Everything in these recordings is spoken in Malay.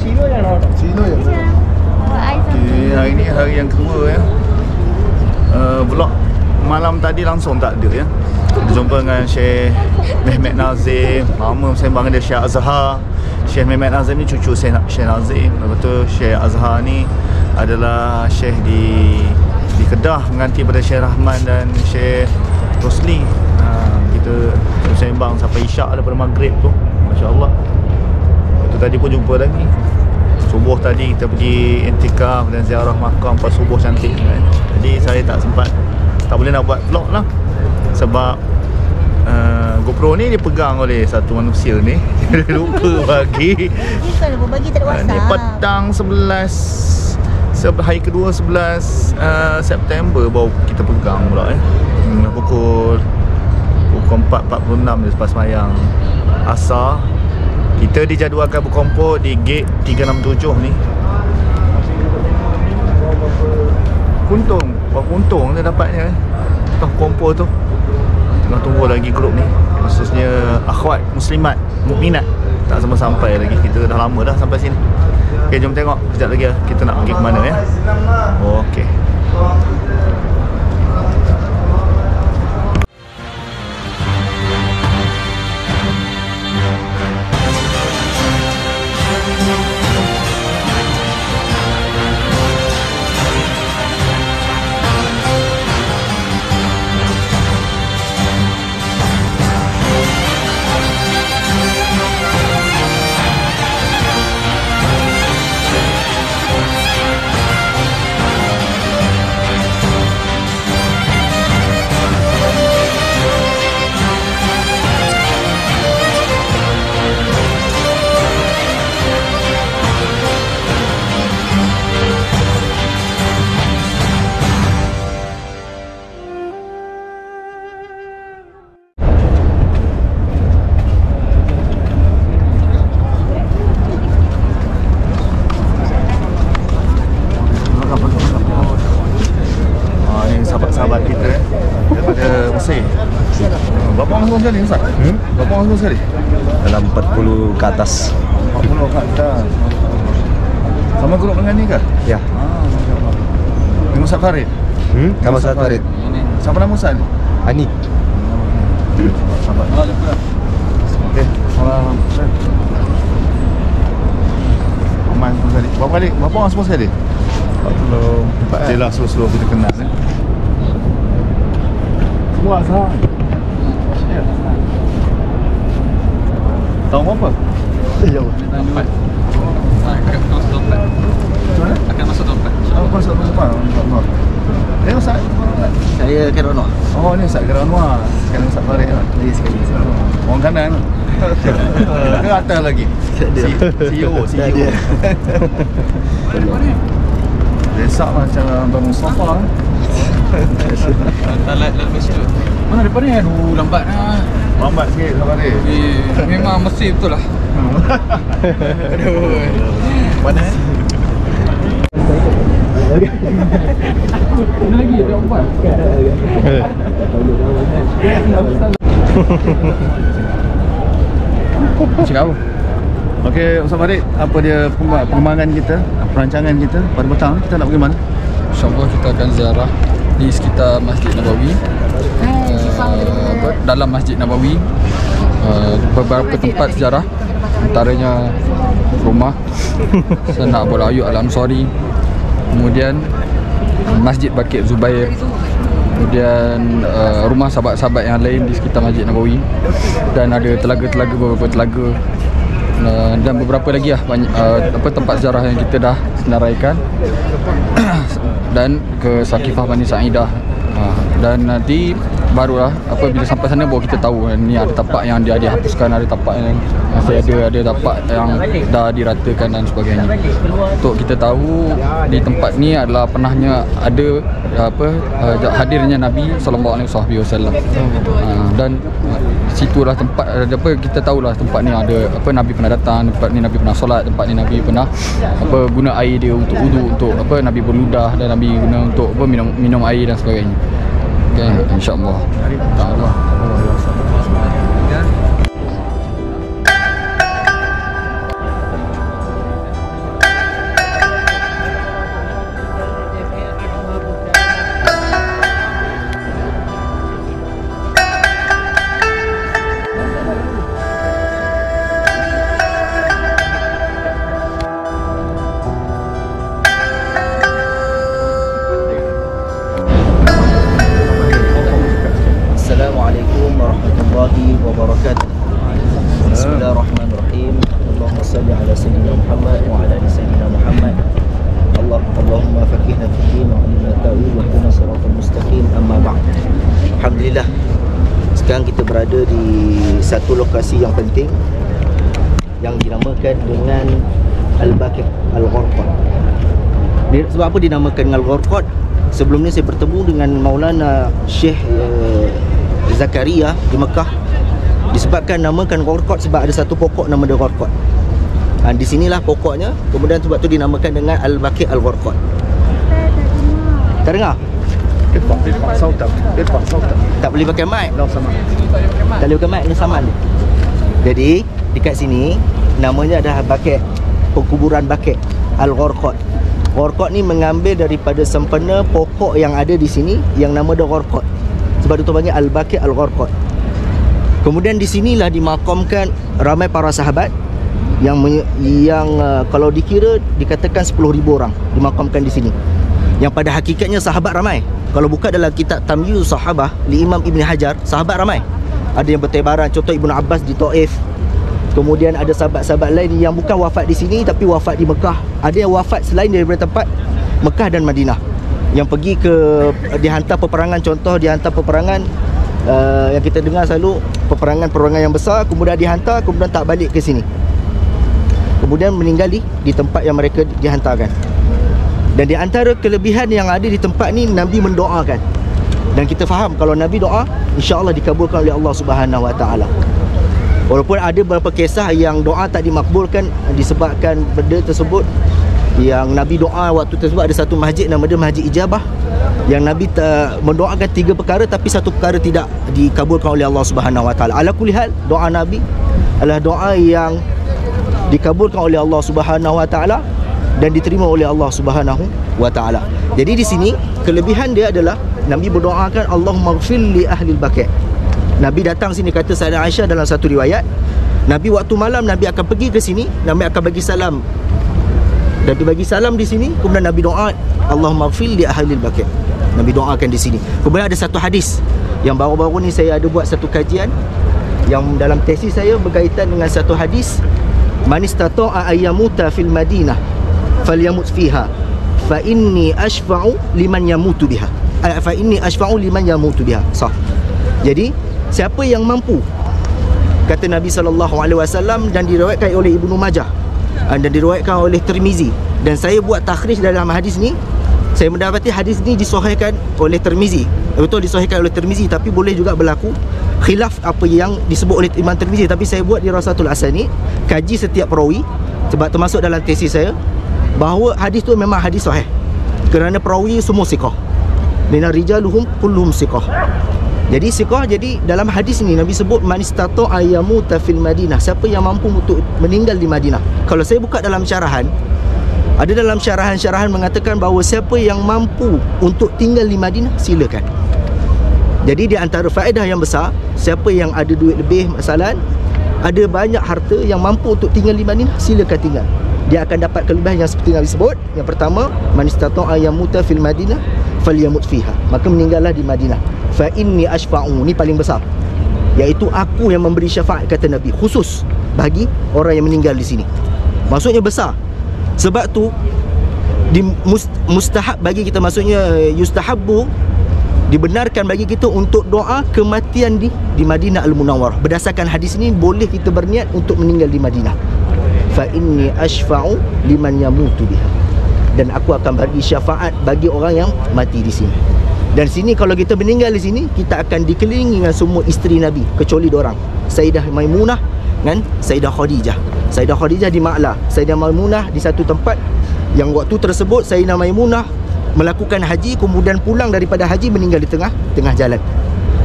Okay, hari ni hari yang kedua ya. Vlog malam tadi langsung tak ada ya. Kita jumpa dengan Syekh Mehmet Nazim. Lama sembang dengan dia, Syekh Azhar. Syekh Mehmet Nazim ni cucu Syekh Nazim. Lepas tu Syekh Azhar ni adalah Syekh di Kedah, mengganti pada Syekh Rahman dan Syekh Rosli. Kita sembang sampai isyak daripada maghrib tu. Masya-Allah. Lepas tu tadi pun jumpa lagi. Subuh tadi kita pergi intikaf dan ziarah makam pas subuh cantik kan. Jadi saya tak boleh nak buat vlog lah. Sebab GoPro ni dipegang oleh satu manusia ni. Dia lupa bagi. Ni kan lupa bagi, tak ada WhatsApp. Ni petang 11 hari kedua 11 September baru kita pegang pula pukul 4.46 lepas sembahyang asar. Kita dijadualkan berkumpul di gate 367 ni. Untung dia dapatnya Tah kumpul tu. Tengah tunggu lagi grup ni, khususnya akhwat muslimat mukminat tak sampai lagi. Kita dah lama dah sampai sini. Okey, jom tengok sekejap lagi kita nak pergi ke mana ya. Okey. Sahabat kita daripada Mesir. Berapa orang sekali Ustaz? Berapa orang sekali? Dalam 40 ke atas. 40 ke atas. Sama grup dengan ni ke? Ya. Masya-Allah. Ini Ustaz Farid. Nama Ustaz Farid. Siapa nama Ustaz ni? Ani. Sahabat. Okey. Aman sekali. Berapa orang semua sekali? 44. Jelah slow-slow kita kenal ni. Semua Azhar. Tahu apa? Ya Allah. Akan masuk dompet. Masuk dompet. Ustaz. Saya Kerono. Oh, ni Ustaz Kerono. Sekarang Ustaz Farid lah. Lagi sekali. Orang kanan. Ke atas lagi. CEO. Desak macam Abang Mustafa. Talat dalam masjid tu. Mana daripada ni? Aduh, lambat lah. Lambat sikit Ustaz Farid. Memang Mesir betul lah. Aduh. Mana Ini lagi ada empat. Cakap apa? Okey, Ustaz Farid, apa dia perkembangan kita, perancangan kita pada petang kita nak pergi mana? InsyaAllah kita akan ziarah di sekitar Masjid Nabawi. Dalam Masjid Nabawi beberapa tempat sejarah, antaranya rumah Sanak Abu Ayyub Al-Ansari, kemudian Masjid Baqi' Zubair, kemudian rumah sahabat-sahabat yang lain di sekitar Masjid Nabawi, dan ada telaga-telaga, beberapa telaga dan beberapa lagi lah banyak tempat sejarah yang kita dah senaraikan. Dan ke Saqifah Bani Sa'idah, dan nanti barulah bila sampai sana baru kita tahu ni ada tapak yang dia dihapuskan, ada tapak yang masih ada tapak yang dah diratakan dan sebagainya. Untuk kita tahu di tempat ni adalah pernahnya ada hadirnya Nabi SAW. Dan situlah tempat kita tahulah tempat ni ada Nabi pernah datang, tempat ni Nabi pernah solat, tempat ni Nabi pernah guna air dia untuk wudu, untuk Nabi berludah, dan Nabi guna untuk minum air dan sebagainya. Okay, insya-Allah. Allah. Bismillahirrahmanirrahim. Allahumma salli ala sayyidina Muhammad wa ala ali sayyidina Muhammad. Allahumma faqihna fid din wa 'allimna ta'wil wa ihdina siratal mustaqim. Amma ba'd. Alhamdulillah. Sekarang kita berada di satu lokasi yang penting yang dinamakan dengan Al-Baqi' Al-Gharqad. Sebab apa dinamakan dengan Al-Gharqad? Sebelum ni saya bertemu dengan Maulana Syekh Zakaria di Mekah. Disebabkan namakan Gharqad sebab ada satu pokok nama dia Gharqad. Di sinilah pokoknya. Kemudian sebab tu dinamakan dengan Al-Baqi' Al-Gharqad. Tak dengar? Irfan sautan. Tak boleh pakai mic. Lau sama. Tak boleh pakai mic, ni saman dia. Jadi dekat sini namanya adalah Baqi', penguburan Baqi' Al-Gharqad. Gharqad ni mengambil daripada sempena pokok yang ada di sini yang nama dia Gharqad. Sebab itu panggil Al-Baqi' Al-Gharqad. Kemudian di sinilah dimakamkan ramai para sahabat yang kalau dikira dikatakan 10,000 orang dimakamkan di sini. Yang pada hakikatnya sahabat ramai. Kalau buka dalam kitab Tamyiz Sahabah li Imam Ibn Hajar, sahabat ramai. Ada yang bertebaran, contoh Ibnu Abbas di Taif. Kemudian ada sahabat-sahabat lain yang bukan wafat di sini tapi wafat di Mekah. Ada yang wafat selain daripada tempat Mekah dan Madinah, yang pergi dihantar peperangan. Contoh dihantar peperangan yang kita dengar selalu, peperangan yang besar, kemudian dihantar, kemudian tak balik ke sini, kemudian meninggal di tempat yang mereka dihantarkan. Dan di antara kelebihan yang ada di tempat ni, Nabi mendoakan. Dan kita faham kalau Nabi doa, insya-Allah dikabulkan oleh Allah Subhanahu Wa Taala. Walaupun ada beberapa kisah yang doa tak dimakbulkan disebabkan benda tersebut. Yang Nabi doa waktu tersebut, ada satu masjid nama dia Masjid Ijabah, yang Nabi mendoakan 3 perkara tapi satu perkara tidak dikabulkan oleh Allah Subhanahu Wa Taala. Ala kulli hal, doa Nabi adalah doa yang dikabulkan oleh Allah Subhanahu Wa Taala dan diterima oleh Allah Subhanahu Wa Taala. Jadi di sini kelebihan dia adalah Nabi berdoakan Allahumma ighfir li ahli al-Baqi'. Nabi datang sini, kata Sayyidah Aisyah dalam satu riwayat, Nabi waktu malam Nabi akan pergi ke sini, Nabi akan bagi salam. Nabi bagi salam di sini, kemudian Nabi doa Allahumma ighfir li ahli al-Baqi'. Nabi doakan di sini. Kemudian ada satu hadis yang baru-baru ni saya ada buat satu kajian yang dalam tesis saya berkaitan dengan satu hadis, man istata'a ayyamuta fil Madinah falyamut fiha fa inni ashfa'u liman yamutu biha. Fa inni ashfa'u liman yamutu biha. Sah. Jadi siapa yang mampu, kata Nabi SAW, dan diriwayatkan oleh Ibnu Majah dan diriwayatkan oleh Tirmizi, dan saya buat takhrij dalam hadis ni. Saya mendapati hadis ni disahihkan oleh Tirmizi. Betul disahihkan oleh Tirmizi, tapi boleh juga berlaku khilaf apa yang disebut oleh Imam Tirmizi. Tapi saya buat di Rasatul Asanid, kaji setiap perawi, sebab termasuk dalam tesis saya bahawa hadis tu memang hadis sahih kerana perawi semua siqah. Lina rijaluhum kulluhum siqah. Jadi siqah. Jadi dalam hadis ni Nabi sebut man istata'a ayyamuta fil Madinah, siapa yang mampu untuk meninggal di Madinah. Kalau saya buka dalam syarahan, ada dalam syarahan-syarahan mengatakan bahawa siapa yang mampu untuk tinggal di Madinah, silakan. Jadi di antara faedah yang besar, siapa yang ada duit lebih, masalah ada banyak harta yang mampu untuk tinggal di Madinah, silakan tinggal. Dia akan dapat kelebihan yang seperti Nabi sebut. Yang pertama, man istata'a ayyamuta fil Madinah falyamut fiha, maka meninggallah di Madinah. Fa inni ashfa'u, ni paling besar, iaitu aku yang memberi syafaat, kata Nabi, khusus bagi orang yang meninggal di sini. Maksudnya besar. Sebab tu mustahab bagi kita, maksudnya yustahabbu, dibenarkan bagi kita untuk doa kematian di Madinah Al-Munawwarah. Berdasarkan hadis ni boleh kita berniat untuk meninggal di Madinah. Fa inni ashfa'u liman yamutu biha, dan aku akan bagi syafaat bagi orang yang mati di sini. Dan sini kalau kita meninggal di sini, kita akan dikelilingi dengan semua isteri Nabi kecuali dua orang, Sayyidah Maimunah dengan Sayyidah Khadijah. Sayyidah Khadijah di Ma'la, Sayyidah Maimunah di satu tempat yang waktu tersebut Sayyidah Maimunah melakukan haji, kemudian pulang daripada haji meninggal di tengah jalan.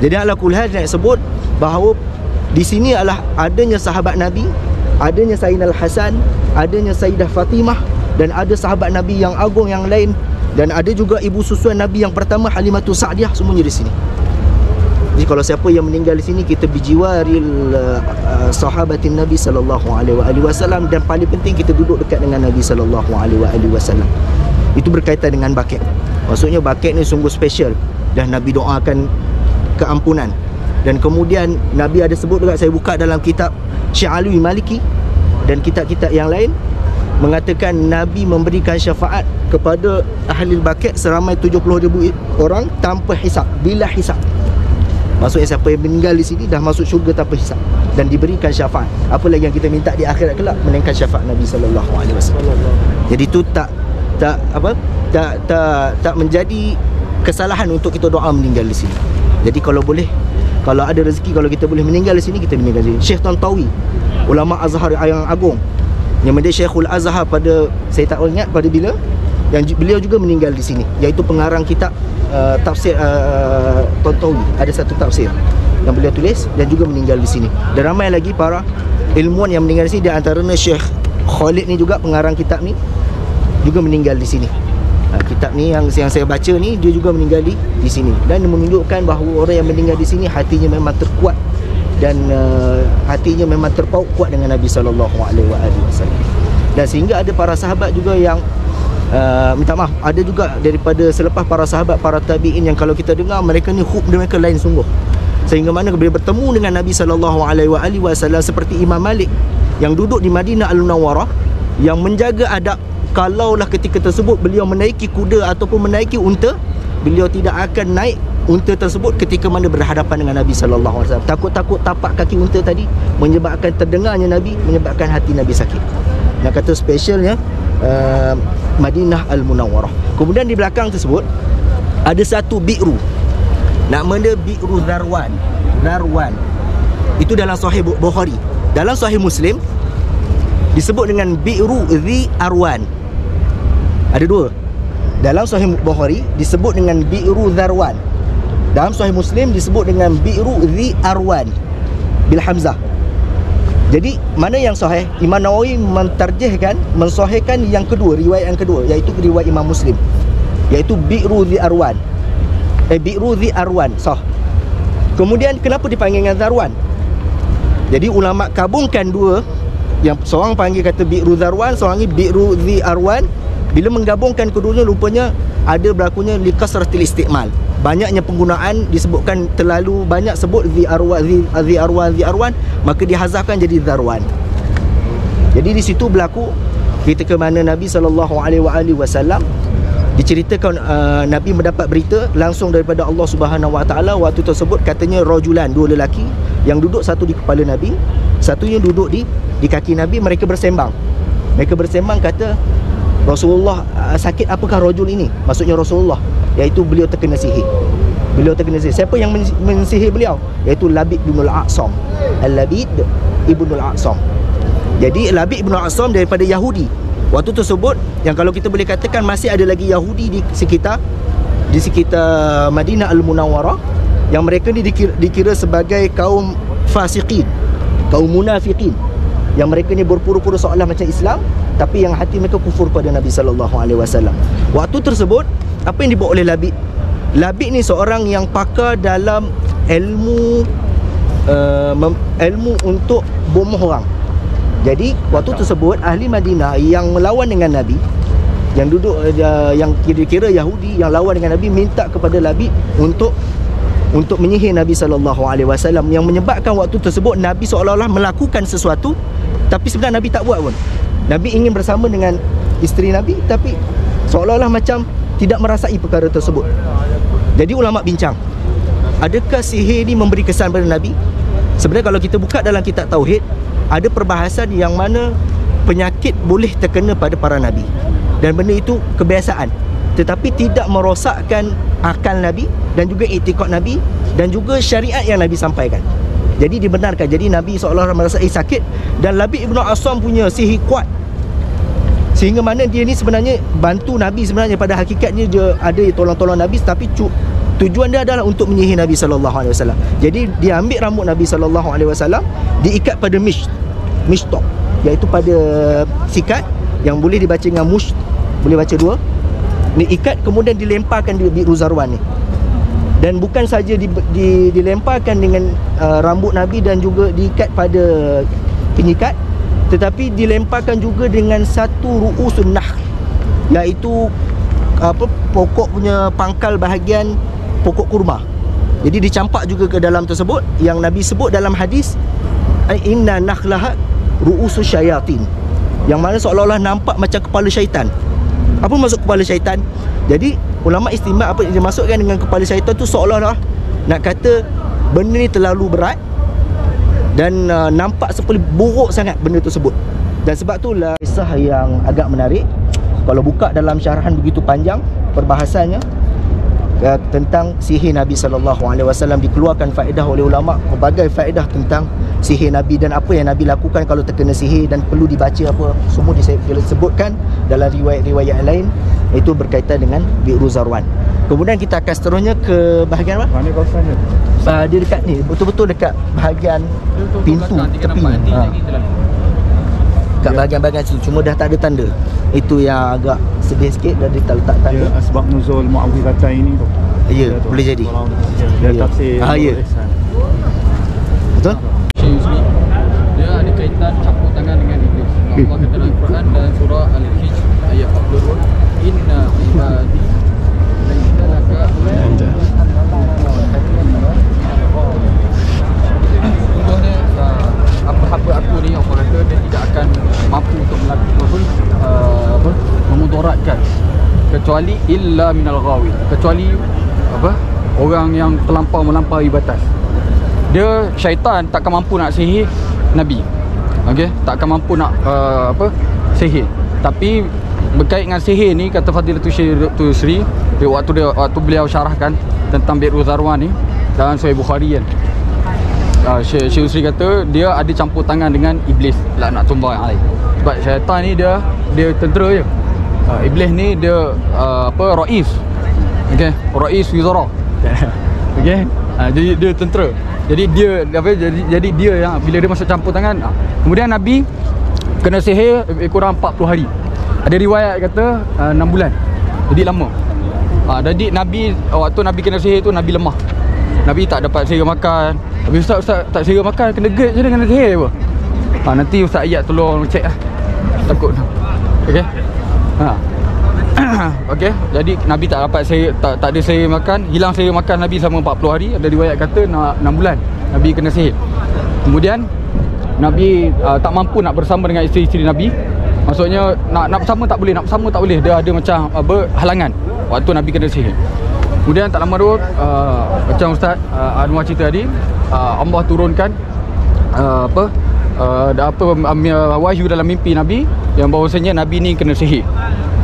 Jadi ala kulli hal nak sebut bahawa di sini adalah adanya sahabat Nabi, adanya Sayyidina Al-Hasan, adanya Sayyidah Fatimah, dan ada sahabat Nabi yang agung yang lain, dan ada juga ibu susuan Nabi yang pertama Halimatus Sa'diyah, semuanya di sini. Jadi kalau siapa yang meninggal di sini, kita bijiwaril sahabatin Nabi sallallahu alaihi wasallam, dan paling penting kita duduk dekat dengan Nabi sallallahu alaihi wasallam. Itu berkaitan dengan Baqi'. Maksudnya Baqi' ni sungguh special, dan Nabi doakan keampunan. Dan kemudian Nabi ada sebut juga, saya buka dalam kitab Syekh Alwi Maliki dan kitab-kitab yang lain mengatakan Nabi memberikan syafaat kepada ahli baqi' seramai 70,000 orang tanpa hisap, bila hisap. Maksudnya siapa yang meninggal di sini dah masuk syurga tanpa hisap dan diberikan syafaat. Apa lagi yang kita minta di akhirat kelak? Melainkan syafaat Nabi sallallahu alaihi wasallam. Jadi itu tak menjadi kesalahan untuk kita doa meninggal di sini. Jadi kalau boleh, kalau ada rezeki, kalau kita boleh meninggal di sini, kita meninggal di sini. Syekh Tantawi, ulama Azhar yang agung, yang menjadi Syekhul Azhar pada, saya tak ingat pada bila, yang beliau juga meninggal di sini, iaitu pengarang kitab tafsir Tantawi. Ada satu tafsir yang beliau tulis dan juga meninggal di sini. Dan ramai lagi para ilmuwan yang meninggal di sini. Di antaranya Syekh Khalid ni juga pengarang kitab ni juga meninggal di sini. Kitab ni yang saya baca ni, dia juga meninggal di sini, dan menunjukkan bahawa orang yang meninggal di sini hatinya memang terkuat dan hatinya memang terpaut kuat dengan Nabi sallallahu alaihi wasallam. Dan sehingga ada para sahabat juga yang minta maaf, ada juga daripada selepas para sahabat, para tabi'in, yang kalau kita dengar mereka ni hub mereka lain sungguh, sehingga mana bila bertemu dengan Nabi sallallahu alaihi wasallam, seperti Imam Malik yang duduk di Madinah Al-Munawwarah, yang menjaga adab. Kalaulah ketika tersebut beliau menaiki kuda ataupun menaiki unta, beliau tidak akan naik unta tersebut ketika mana berhadapan dengan Nabi sallallahu alaihi wasallam. Takut-takut tapak kaki unta tadi menyebabkan terdengarnya Nabi, menyebabkan hati Nabi sakit. Yang kata spesialnya Madinah Al-Munawwarah. Kemudian di belakang tersebut ada satu bi'ru, nama dia Bi'ru Zarwan. Itu dalam Sahih Bukhari. Dalam Sahih Muslim disebut dengan Bi'ru Dhi Arwan. Ada dua. Dalam Sahih Bukhari disebut dengan Bi'ru Zarwan. Dalam Sahih Muslim disebut dengan Bi'ru Dhi Arwan bil hamzah. Jadi mana yang sahih? Imam Nawawi mensahihkan yang kedua, riwayat yang kedua, iaitu riwayat Imam Muslim, iaitu Bi'ru Dhi Arwan. Bi'ru Dhi Arwan sah. Kemudian kenapa dipanggil dengan Zarwan? Jadi ulama kabungkan dua, yang seorang panggil kata Bi'ru Zarwan, seorang ni Bi'ru Dhi Arwan. Bila menggabungkan keduanya, rupanya ada berlakunya likasratil istiqmal, banyaknya penggunaan, disebutkan terlalu banyak sebut Dhi Arwan, maka dihazafkan jadi Zarwan. Jadi di situ berlaku ketika mana Nabi SAW diceritakan, Nabi mendapat berita langsung daripada Allah Subhanahu Wa Taala. Waktu tersebut katanya rajulan, dua lelaki yang duduk, satu di kepala Nabi, satunya duduk di kaki Nabi. Mereka bersembang kata, Rasulullah sakit, apakah rajul ini? Maksudnya Rasulullah, iaitu beliau terkena sihir. Siapa yang mensihir beliau? Iaitu Labid bin Al-A'sam. Al-Labid ibn Al-A'sam. Jadi Labid bin Al-A'sam daripada Yahudi. Waktu tersebut, yang kalau kita boleh katakan masih ada lagi Yahudi di sekitar Madinah Al-Munawwarah, yang mereka ni dikira sebagai kaum fasiqin, kaum munafiqin, yang mereka ni berpura-pura seolah macam Islam, tapi yang hati mereka kufur pada Nabi sallallahu alaihi wasallam. Waktu tersebut, apa yang dibuat oleh Labid? Labid ni seorang yang pakar dalam ilmu untuk bomoh orang. Jadi waktu tersebut ahli Madinah yang melawan dengan Nabi, yang duduk yang kira-kira Yahudi yang lawan dengan Nabi, minta kepada Labid untuk menyihir Nabi sallallahu alaihi wasallam, yang menyebabkan waktu tersebut Nabi seolah-olah melakukan sesuatu, tapi sebenarnya Nabi tak buat pun. Nabi ingin bersama dengan isteri Nabi, tapi seolah-olah macam tidak merasai perkara tersebut. Jadi ulama bincang, adakah sihir ni memberi kesan pada Nabi? Sebenarnya kalau kita buka dalam kitab Tauhid, ada perbahasan yang mana penyakit boleh terkena pada para Nabi, dan benda itu kebiasaan, tetapi tidak merosakkan akal Nabi dan juga iktikad Nabi dan juga syariat yang Nabi sampaikan. Jadi dibenarkan. Jadi Nabi seolah-olah merasai sakit, dan Labid ibn Al-A'sam punya sihir kuat, sehingga mana dia ni sebenarnya bantu Nabi. Sebenarnya pada hakikatnya dia ada tolong-tolong Nabi, tapi tujuan dia adalah untuk menyihir Nabi sallallahu alaihi wasallam. Jadi dia ambil rambut Nabi sallallahu alaihi wasallam, diikat pada mishtok, iaitu pada sikat yang boleh dibaca dengan mush, boleh baca dua. Diikat kemudian dilemparkan di Bi'ru Zarwan ni. Dan bukan saja dilemparkan dengan rambut Nabi dan juga diikat pada penyikat, tetapi dilemparkan juga dengan satu ru'usun nakhl, iaitu pokok punya pangkal bahagian pokok kurma. Jadi dicampak juga ke dalam tersebut, yang Nabi sebut dalam hadis, inna nakhlaha ru'usu syayatin, yang mana seolah-olah nampak macam kepala syaitan. Apa maksud kepala syaitan? Jadi ulama istinbat apa yang dimaksudkan dengan kepala syaitan tu, seolah-olah nak kata benda ni terlalu berat dan nampak seperti buruk sangat benda tersebut. Dan sebab itulah kisah yang agak menarik. Kalau buka dalam syarahan begitu panjang perbahasannya tentang sihir Nabi SAW, dikeluarkan faedah oleh ulama, pelbagai faedah tentang sihir Nabi dan apa yang Nabi lakukan kalau terkena sihir dan perlu dibaca apa, semua disebutkan dalam riwayat-riwayat lain. Itu berkaitan dengan Bi'ru Zarwan. Kemudian kita akan seterusnya ke bahagian apa? Mana kawasannya? Dia dekat ni, betul-betul dekat bahagian pintu tepi. Kat bahagian-bahagian situ, cuma dah tak ada tanda. Itu yang agak sedih sikit, dah dia tak letak tanda. Dia asbab nuzul mu'awwidhatain ini tu. Ya, boleh jadi. Dia tafsir. Ya. Betul? Dia ada kaitan campur tangan dengan iblis. Allah kata dalam Quran dan surah Al-Hijr ayat 42, inna ibadi laisa laka contohnya apa-apa aku ni Allah kata dia tidak akan mampu untuk melakukan memudaratkan kecuali illa minal ghawi, kecuali orang yang melampaui batas. Dia syaitan takkan mampu nak sihir Nabi. Okey, takkan mampu nak sihir. Tapi berkait dengan sihir ni, kata Fadilatul Syekh Dr. Sri, waktu beliau syarahkan tentang Bi'ru Zarwan ni dalam Sahih Bukhari kan. Syekh Sri kata dia ada campur tangan dengan iblis laknat tumbang yang lain. Sebab syaitan ni dia tentera je. Iblis ni dia Rais. Okey, Rais Wizara. Okey. Jadi dia tentera. Jadi dia yang bila dia masuk campur tangan, kemudian Nabi kena sihir kurang 40 hari. Ada riwayat kata 6 bulan. Jadi lama. Jadi Nabi, waktu Nabi kena sihir tu, Nabi lemah. Nabi tak dapat sihir makan. Habis Ustaz tak sihir makan, kena gate je dengan sihir apa. Nanti Ustaz Ayat tolong cek lah. Takut. Okey. Okey, jadi Nabi tak dapat sihir, tak ada sihir makan, hilang sihir makan Nabi selama 40 hari. Ada riwayat kata 6 bulan Nabi kena sihir. Kemudian Nabi tak mampu nak bersama dengan isteri-isteri Nabi. Maksudnya nak bersama tak boleh, nak bersama tak boleh. Dia ada macam halangan waktu Nabi kena sihir. Kemudian tak lama tu macam Ustaz Anwar cerita tadi, Allah turunkan wahyu dalam mimpi Nabi yang bahawasanya Nabi ni kena sihir.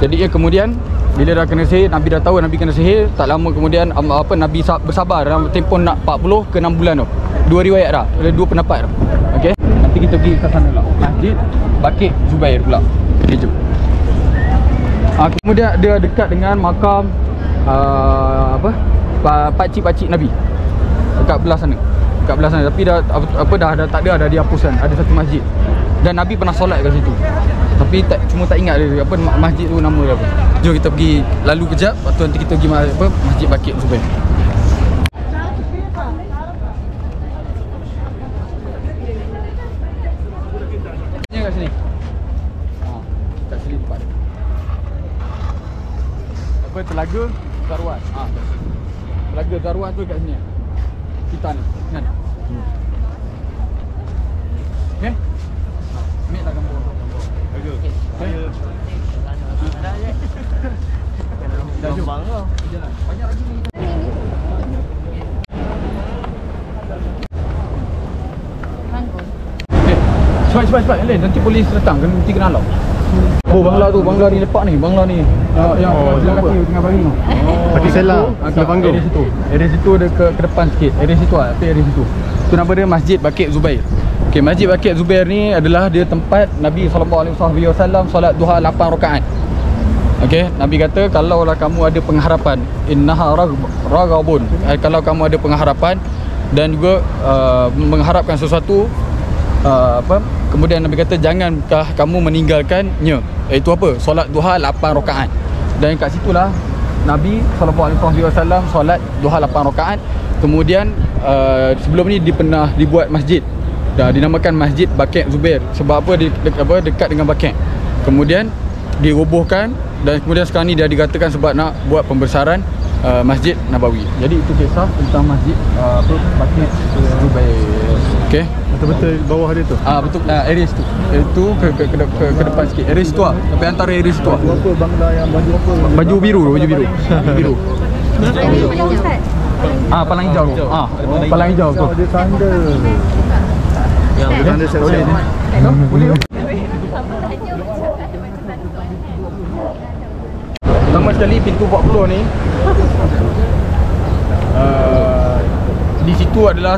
Jadi kemudian bila dah kena sihir, Nabi dah tahu Nabi kena sihir, tak lama kemudian Nabi bersabar dalam tempoh nak 40 ke 6 bulan tu. Dua riwayat dah, ada dua pendapat dah. Okey, nanti kita pergi ke sana lah, Masjid Baqi' Zubair pula. Okey, jom. Kemudian dia dekat dengan makam pakcik-pakcik Nabi dekat belah sana. Tapi dah tak ada, dah dihapuskan. Ada satu masjid dan Nabi pernah solat kat situ. Tapi cuma tak ingat dia masjid tu nama dia apa. Jom kita pergi lalu kejap, lepas tu nanti kita pergi Masjid Baqi' Zubair. Kat sini. Kat sini tempat dia. Telaga Zarwan. Telaga Zarwan tu kat sini. Kita ni kan. Okey. Ambil lah gambar. Okey. Dah jom. Jalan. Banyak lagi ni. Cepat. Elin, nanti polis datang, nanti kena halau. Bangla ni lepak ni, yang jalan kaki tengah bagi tu. Pati Selah, sebelah panggung. Area situ ada ke depan sikit. Area situ. Tu nama dia Masjid Baqi' Zubair. Okey, Masjid Baqi' Zubair ni adalah dia tempat Nabi SAW solat duha 8 rakaat. Okey, Nabi kata kalaulah kamu ada pengharapan, innaha raghbun. Kalau kamu ada pengharapan dan juga mengharapkan sesuatu, kemudian Nabi kata jangankah kamu meninggalkannya, iaitu apa? Solat duha 8 rakaat. Dan kat situlah Nabi SAW solat duha 8 rakaat. Kemudian sebelum ni dia pernah dibuat masjid, dah dinamakan Masjid Baqi' Zubair. Sebab apa? Dekat dengan Baqi'. Kemudian dirobohkan dan kemudian sekarang ni dia dikatakan sebab nak buat pembesaran Masjid Nabawi. Jadi itu kisah tentang Masjid Baqi' Zubair. Okey. betul-betul bawah dia tu. Betul, Aries tu. Itu ke depan sikit. Aries tu lah. Tapi antara Aries tu lah. Apa bangla yang baju apa? Baju biru. Biru. Palang hijau tu. Palang hijau tu. Dia tanda. Dia tanda siap-siap. Boleh. Pertama sekali pintu 40 ni di situ adalah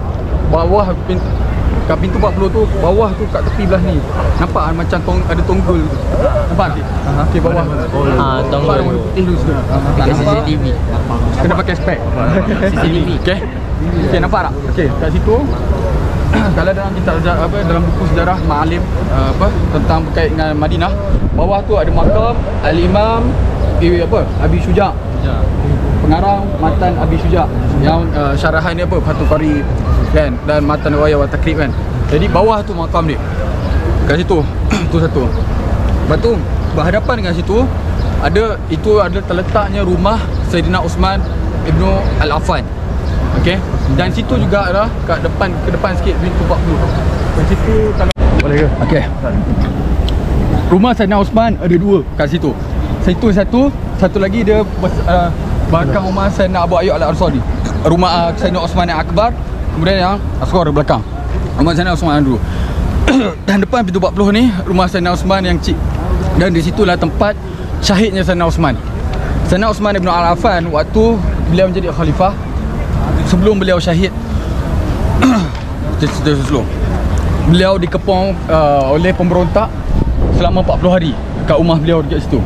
bawah pintu 40 tu, bawah tu kat tepi belah ni. Nampak macam ada tonggol tu. Nampak tak? Okey, bawah. Tonggol putih tu sudah. pakai CCTV. Kena pakai spek. CCTV. Okey, nampak tak? Okey, kat situ kalau dalam kitab dalam buku sejarah Ma'alim tentang berkait dengan Madinah, bawah tu ada makam Al-Imam Abi Syuja', pengarang matan Abi Syuja' yang syarahan dia Fathul Qari kan, dan matan riwayat wa takrib kan. Jadi bawah tu makam dia. Kat situ tu satu. Lepas tu berhadapan dengan situ ada terletaknya rumah Sayyidina Uthman Ibnu Al-Affan. Okey. Dan situ juga adalah ke depan sikit pintu 40. Kat situ kalau boleh ke? Okey. Rumah Sayyidina Uthman ada dua kat situ. Satu lagi dia belakang rumah Sayyidina Abu Ayyub Al-Ansari. Rumah Sayyidina Uthman yang akbar, kemudian yang asghar belakang. Rumah Sayyidina Uthman dulu. Dan depan pintu 40 ni rumah Sayyidina Uthman yang kecil. Dan di situlah tempat syahidnya Sayyidina Uthman. Sayyidina Uthman Ibn Al-Affan waktu beliau menjadi khalifah, sebelum beliau syahid, beliau dikepung oleh pemberontak selama 40 hari kat rumah beliau dekat situ.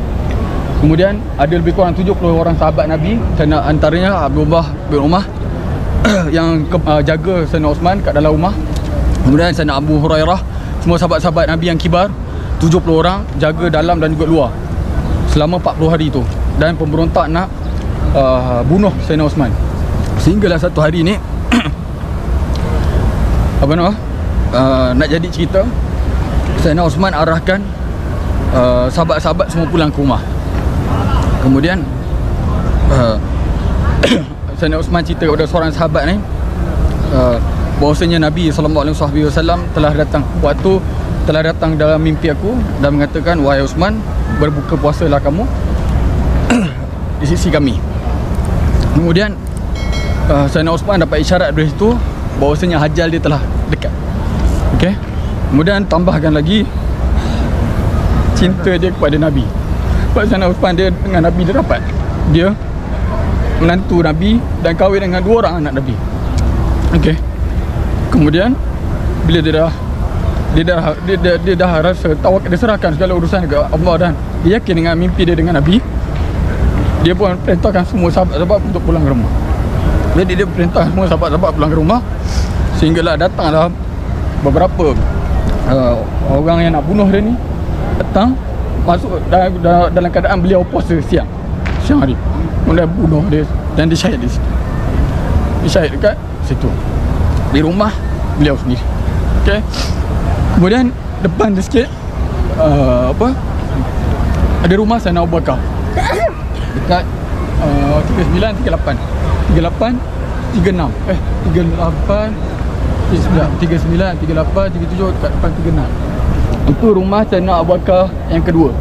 Kemudian ada lebih kurang 70 orang sahabat Nabi, antaranya Abdullah bin Umar yang jaga Sayyidina Uthman kat dalam rumah. Kemudian Sayyidina Abu Hurairah, semua sahabat-sahabat Nabi yang kibar, 70 orang jaga dalam dan juga luar selama 40 hari tu. Dan pemberontak nak bunuh Sayyidina Uthman. Sehinggalah satu hari ni nak jadi cerita, Sayyidina Uthman arahkan sahabat-sahabat semua pulang ke rumah. Kemudian Sayyidina Uthman cerita kepada seorang sahabat ni bahawasanya Nabi SAW telah datang dalam mimpi aku dan mengatakan, wahai Uthman, berbuka puasalah kamu di sisi kami. Kemudian Sayyidina Uthman dapat isyarat dari situ bahawasanya ajal dia telah dekat. Okey. Kemudian tambahkan lagi cinta dia kepada Nabi. Sebab Sayyidina Uthman dia dengan Nabi dia dapat. Dia menantu Nabi dan kahwin dengan 2 orang anak Nabi. Okey. Kemudian bila dia dah rasa tawakal, dia serahkan segala urusan kepada Allah dan dia yakin dengan mimpi dia dengan Nabi, dia pun perintahkan semua sahabat-sahabat untuk pulang ke rumah. Jadi dia perintah semua sahabat-sahabat pulang ke rumah, sehinggalah datanglah beberapa orang yang nak bunuh dia ni datang, masuk dalam keadaan beliau puasa siang hari. Kemudian bunuh dia dan dia syahid di situ. Dia syahid dekat situ di rumah beliau sendiri. Okey. Kemudian depan dia sikit ada rumah Sayyidina Abu Bakar dekat 39, 38, 36, 39, 38, 37 kat depan 36. Itu rumah Sayyidina Abu Bakar yang kedua.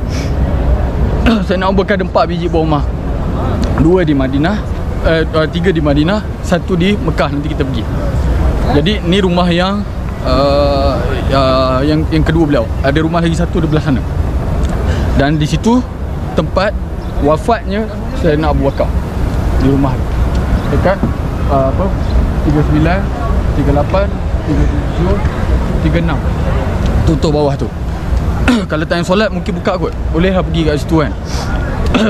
Sayyidina Abu Bakar ada 4 biji buah rumah. 2 di Madinah, 3 di Madinah, 1 di Mekah, nanti kita pergi. Jadi ni rumah yang kedua beliau. Ada rumah lagi satu di belah sana. Dan di situ tempat wafatnya Sayyidina Abu Bakar. Di rumah dekat 39, 38, 37, 36. Tutup bawah tu. Kalau time solat mungkin buka kot. Bolehlah pergi kat situ kan.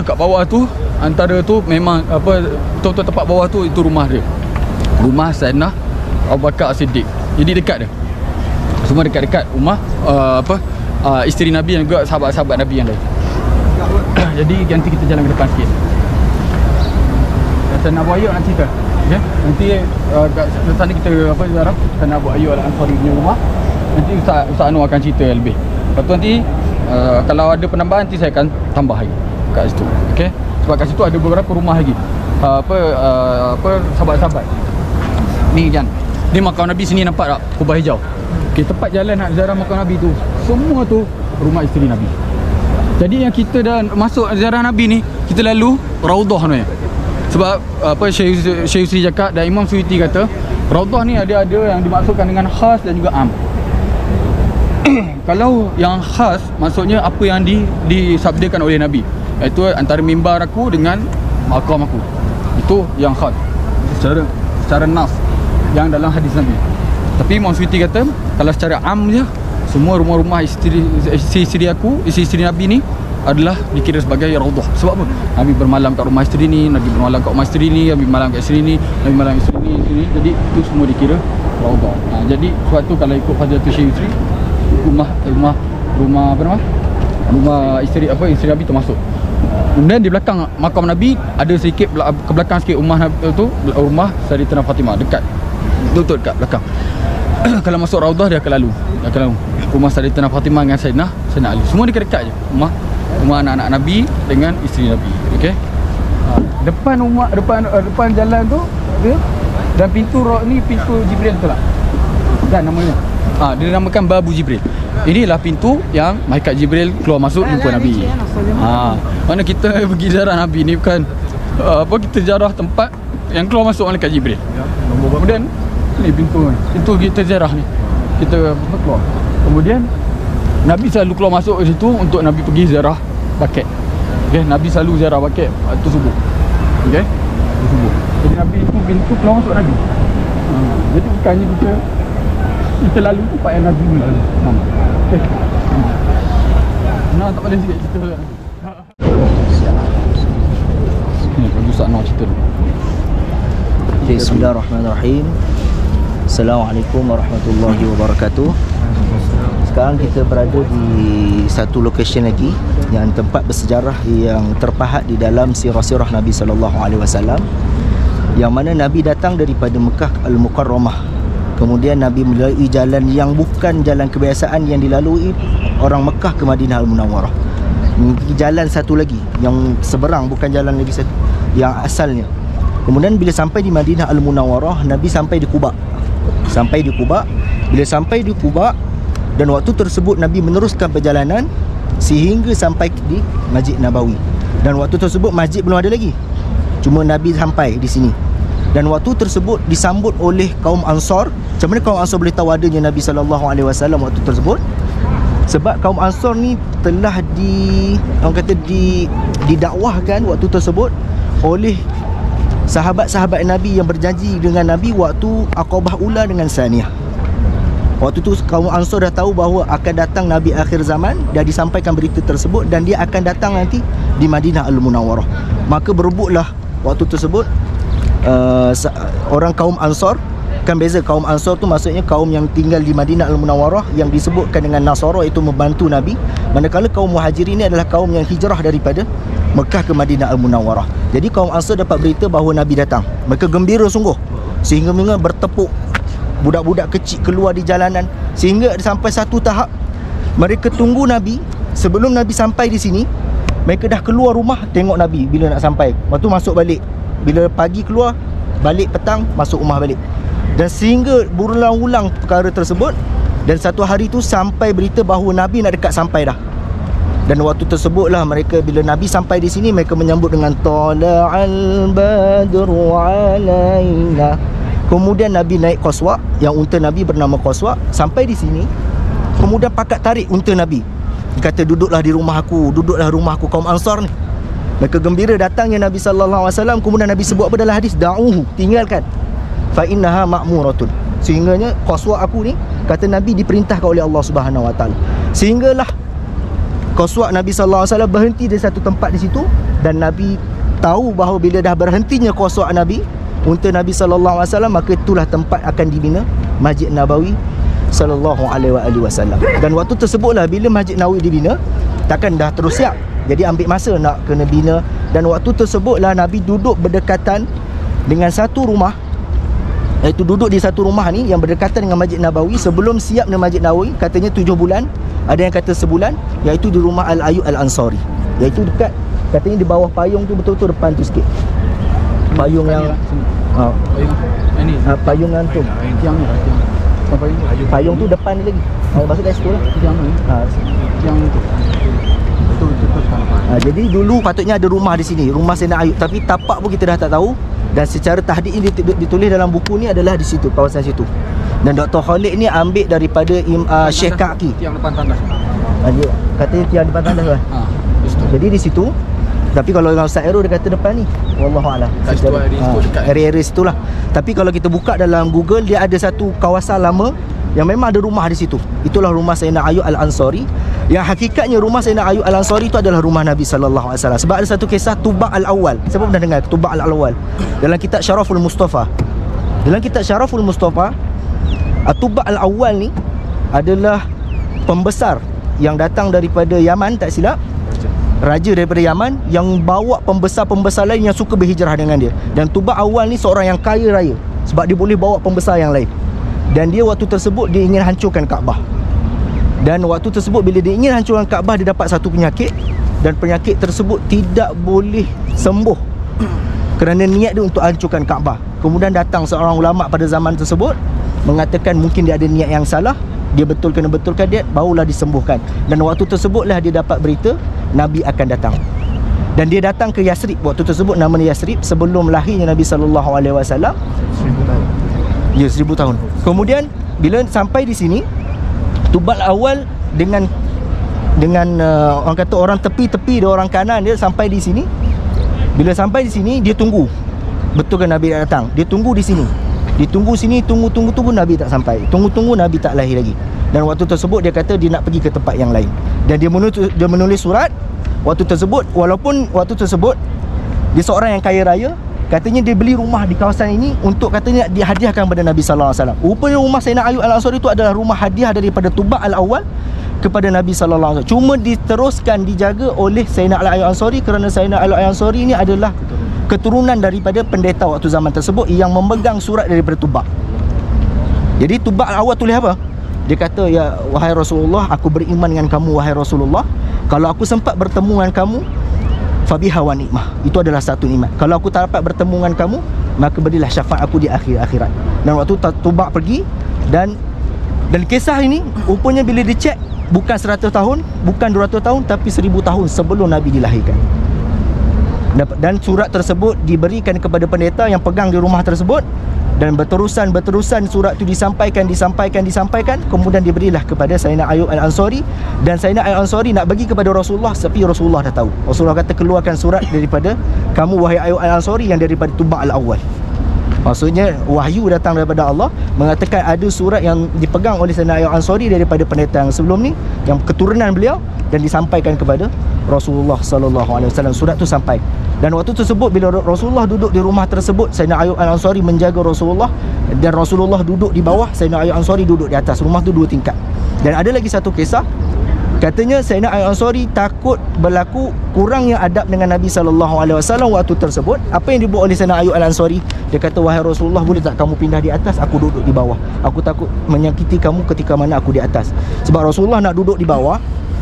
Kat bawah tu, antara tu memang betul-betul tempat bawah tu itu rumah dia. Rumah Sayyidina Abu Bakar As-Siddiq. Jadi dekat dia. Semua dekat-dekat rumah isteri Nabi dan juga sahabat-sahabat Nabi yang lain. Jadi nanti kita jalan ke depan sikit. Sayyidina Abu Ayyub nak cerita. Okay? Nanti kat sana kita ziarah Sayyidina Abu Ayyub Al-Ansari punya rumah. Nanti Ustaz Anwar akan cerita lebih. Lepas tu nanti kalau ada penambahan nanti saya akan tambah lagi kat situ. Okey. Sebab kat situ ada beberapa rumah lagi. Sahabat-sahabat. Ni kan. Ni makam Nabi sini nampak tak? Kubah hijau. Okey, tepat jalan nak ziarah makam Nabi tu, semua tu rumah isteri Nabi. Jadi yang kita dah masuk ziarah Nabi ni, kita lalu Raudhah ni. Sebab apa Syekh Yusri cakap dan Imam Suyuti kata, Raudhah ni ada yang dimaksudkan dengan khas dan juga am. Kalau yang khas maksudnya apa yang disabdakan oleh Nabi, iaitu antara mimbar aku dengan makam aku. Itu yang khas secara nas yang dalam hadis Nabi. Tapi Imam Suyuti kata kalau secara am je, semua rumah-rumah isteri aku, isteri Nabi ni adalah dikira sebagai Raudhah. Sebab apa? Nabi bermalam kat rumah isteri ni, Nabi bermalam kat rumah isteri ni, Nabi bermalam kat isteri ni, Nabi bermalam kat isteri ni. Jadi itu semua dikira Raudhah. Jadi suatu kalau ikut Fadhilatul Syekh Yusri, rumah apa nama? Rumah isteri Nabi termasuk. Kemudian di belakang makam Nabi ada sedikit ke belakang sikit rumah Nabi tu, rumah Sayyidatina Fatimah, dekat. Betul dekat belakang. Kalau masuk Raudhah dia akan lalu. Rumah Sayyidatina Fatimah dengan Sayyidina Ali. Semua dekat-dekat je. Rumah anak-anak Nabi dengan isteri Nabi. Okey. Depan rumah depan jalan tu dia, dan pintu ni pintu Jibril betul tak? Dan namanya. Dia dinamakan Babu Jibril. Inilah pintu yang malaikat Jibril keluar masuk jumpa Nabi. Mana kita pergi ziarah Nabi ni bukan kita ziarah tempat yang keluar masuk malaikat Jibril. Kemudian ni pintu kita ziarah ni. Kita keluar. Kemudian Nabi selalu keluar masuk ke situ untuk Nabi pergi ziarah Baqi'. Okey, Nabi selalu ziarah Baqi' waktu subuh. Okey? Waktu subuh. Jadi Nabi itu pintu keluar masuk Nabi. Jadi bukannya kita lalu tempat yang Nabi lalu. Okey. Tak boleh sikit cerita. Ni bagus nak cerita. Okay, bismillahirrahmanirrahim. Assalamualaikum warahmatullahi wabarakatuh. Sekarang kita berada di satu lokasi lagi yang tempat bersejarah yang terpahat di dalam sirah-sirah Nabi SAW, yang mana Nabi datang daripada Mekah Al-Mukarramah. Kemudian Nabi melalui jalan yang bukan jalan kebiasaan yang dilalui orang Mekah ke Madinah Al-Munawwarah. Jalan satu lagi yang seberang, bukan jalan lagi satu yang asalnya. Kemudian bila sampai di Madinah Al-Munawwarah, Nabi sampai di Quba. Bila sampai di Quba, dan waktu tersebut Nabi meneruskan perjalanan sehingga sampai di Masjid Nabawi. Dan waktu tersebut masjid belum ada lagi, cuma Nabi sampai di sini. Dan waktu tersebut disambut oleh kaum Ansar. Macam mana kaum Ansar boleh tahu adanya Nabi SAW waktu tersebut? Sebab kaum Ansar ni telah didakwahkan waktu tersebut oleh sahabat-sahabat Nabi yang berjanji dengan Nabi waktu Aqabah Ula dengan Saniyah. Waktu tu kaum Ansar dah tahu bahawa akan datang Nabi akhir zaman, dah disampaikan berita tersebut, dan dia akan datang nanti di Madinah Al-Munawwarah. Maka berebutlah waktu tersebut orang kaum Ansar. Kan beza, kaum Ansar tu maksudnya kaum yang tinggal di Madinah Al-Munawwarah yang disebutkan dengan Nasara, itu membantu Nabi. Manakala kaum Muhajirin ni adalah kaum yang hijrah daripada Mekah ke Madinah Al-Munawwarah. Jadi kaum Ansar dapat berita bahawa Nabi datang. Mereka gembira sungguh, sehingga mereka bertepuk, budak-budak kecil keluar di jalanan, sehingga sampai satu tahap mereka tunggu Nabi. Sebelum Nabi sampai di sini, mereka dah keluar rumah tengok Nabi bila nak sampai. Lepas tu masuk balik. Bila pagi keluar, balik petang, masuk rumah balik. Dan sehingga berulang-ulang perkara tersebut. Dan satu hari tu sampai berita bahawa Nabi nak dekat sampai dah. Dan waktu tersebutlah mereka, bila Nabi sampai di sini, mereka menyambut dengan Tala'al badru alaina. Kemudian Nabi naik Qaswa, yang unta Nabi bernama Qaswa. Sampai di sini, kemudian pakat tarik unta Nabi. Dia kata, duduklah di rumah aku, duduklah rumah aku. Kaum Ansar ni mereka gembira datangnya Nabi SAW. Kemudian Nabi sebut apa dalam hadis? Da'uhu, tinggalkan, fa innaha ma'muratun. Sehingganya Qaswa aku ni, kata Nabi, diperintahkan oleh Allah Subhanahu Wa Taala. Sehinggalah Qaswa Nabi SAW berhenti di satu tempat di situ. Dan Nabi tahu bahawa bila dah berhentinya Qaswa Nabi, unta Nabi SAW, maka itulah tempat akan dibina Masjid Nabawi SAW. Dan waktu tersebutlah bila Masjid Nabawi dibina, takkan dah terus siap, jadi ambil masa nak kena bina. Dan waktu tersebutlah Nabi duduk berdekatan dengan satu rumah, iaitu duduk di satu rumah ni yang berdekatan dengan Masjid Nabawi. Sebelum siap dengan Masjid Nabawi, katanya 7 bulan, ada yang kata sebulan, iaitu di rumah Al-Ayyub Al-Ansari, iaitu dekat, katanya di bawah payung tu, betul-betul depan tu sikit. Payung yang payung yang tu, Payung tu depan ni lagi. Masuk kat situ lah. Yang tu. Jadi dulu patutnya ada rumah di sini, rumah Sayyidina Ayub, tapi tapak pun kita dah tak tahu. Dan secara tahdid ini ditulis dalam buku ni adalah di situ, kawasan situ. Dan Dr. Khalid ni ambil daripada Syekh Kaki. Yang depan tandas. Dia katanya tiang depan tandas kan. Jadi di situ. Tapi kalau dengan Ustaz Aero dia kata depan ni. Wallahu a'lam. Area-area situlah. Tapi kalau kita buka dalam Google, dia ada satu kawasan lama yang memang ada rumah di situ. Itulah rumah Sayyidina Ayub Al-Ansari. Yang hakikatnya rumah Sayyidina Ayub Al-Ansari itu adalah rumah Nabi sallallahu alaihi wasallam. Sebab ada satu kisah Tuba' Al-Awwal. Siapa pernah dengar Tuba' Al-Awwal? Dalam kitab Syaraful Mustafa. Dalam kitab Syaraful Mustafa, Tuba' Al-Awwal ni adalah pembesar yang datang daripada Yaman, tak silap. Raja daripada Yaman yang bawa pembesar-pembesar lain yang suka berhijrah dengan dia. Dan Tuba' Awal ni seorang yang kaya raya sebab dia boleh bawa pembesar yang lain. Dan dia waktu tersebut dia ingin hancurkan Kaabah. Dan waktu tersebut bila dia ingin hancurkan Kaabah, dia dapat satu penyakit. Dan penyakit tersebut tidak boleh sembuh kerana niat dia untuk hancurkan Kaabah. Kemudian datang seorang ulama pada zaman tersebut mengatakan mungkin dia ada niat yang salah. Dia kena betulkan dia, barulah disembuhkan. Dan waktu tersebutlah dia dapat berita Nabi akan datang. Dan dia datang ke Yasrib. Waktu tersebut namanya Yasrib sebelum lahirnya Nabi sallallahu alaihi wasallam. 1000 tahun. Ya, 1000 tahun. Kemudian bila sampai di sini, Tubal Awal dengan orang kata orang tepi-tepi dia, orang kanan dia sampai di sini. Bila sampai di sini dia tunggu. Betul kan Nabi datang? Dia tunggu di sini. Ditunggu sini, tunggu Nabi tak sampai. Tunggu Nabi tak lahir lagi. Dan waktu tersebut dia kata dia nak pergi ke tempat yang lain. Dan dia menulis surat waktu tersebut. Walaupun waktu tersebut dia seorang yang kaya raya, katanya dia beli rumah di kawasan ini untuk katanya dihadiahkan kepada Nabi sallallahu alaihi wasallam. Rupanya rumah Sayyidina Ayub Al-Ansari itu adalah rumah hadiah daripada Tuba' Al-Awwal kepada Nabi sallallahu alaihi wasallam. Cuma diteruskan dijaga oleh Sayyidina Ayub Al-Ansari kerana Sayyidina Ayub Al-Ansari ini adalah keturunan daripada pendeta waktu zaman tersebut yang memegang surat daripada Tuba'. Jadi Tuba' Al-Awwal tulis apa? Dia kata, ya wahai Rasulullah, aku beriman dengan kamu wahai Rasulullah. Kalau aku sempat bertemu dengan kamu, fabiha wa ni'mah. Itu adalah satu nikmat. Kalau aku tak dapat bertemu dengan kamu, maka berilah syafaat aku di akhirat. Dan waktu Tuba' pergi dan kisah ini rupanya bila dicek bukan 100 tahun, bukan 200 tahun, tapi 1000 tahun sebelum Nabi dilahirkan. Dan surat tersebut diberikan kepada pendeta yang pegang di rumah tersebut. Dan berterusan surat itu disampaikan. Kemudian diberilah kepada Sayyidina Ayub Al-Ansari. Dan Sayyidina Ayub Al-Ansari nak bagi kepada Rasulullah, tapi Rasulullah dah tahu. Rasulullah kata, keluarkan surat daripada kamu wahai Ayub Al-Ansari yang daripada Tuba' Al-Awwal. Maksudnya wahyu datang daripada Allah mengatakan ada surat yang dipegang oleh Sayyidina Ayub Al-Ansari daripada pendeta yang sebelum ni, yang keturunan beliau, dan disampaikan kepada Rasulullah sallallahu alaihi wasallam. Surat tu sampai. Dan waktu tersebut bila Rasulullah duduk di rumah tersebut, Sayyidina Ayub Al-Ansari menjaga Rasulullah, dan Rasulullah duduk di bawah, Sayyidina Ayub Al-Ansari duduk di atas. Rumah tu 2 tingkat. Dan ada lagi satu kisah, katanya Sayyidina Ayub Al-Ansari takut berlaku kurangnya adab dengan Nabi sallallahu alaihi wasallam waktu tersebut. Apa yang dibuat oleh Sayyidina Ayub Al-Ansari? Dia kata, wahai Rasulullah, boleh tak kamu pindah di atas, aku duduk di bawah. Aku takut menyakiti kamu ketika mana aku di atas. Sebab Rasulullah nak duduk di bawah,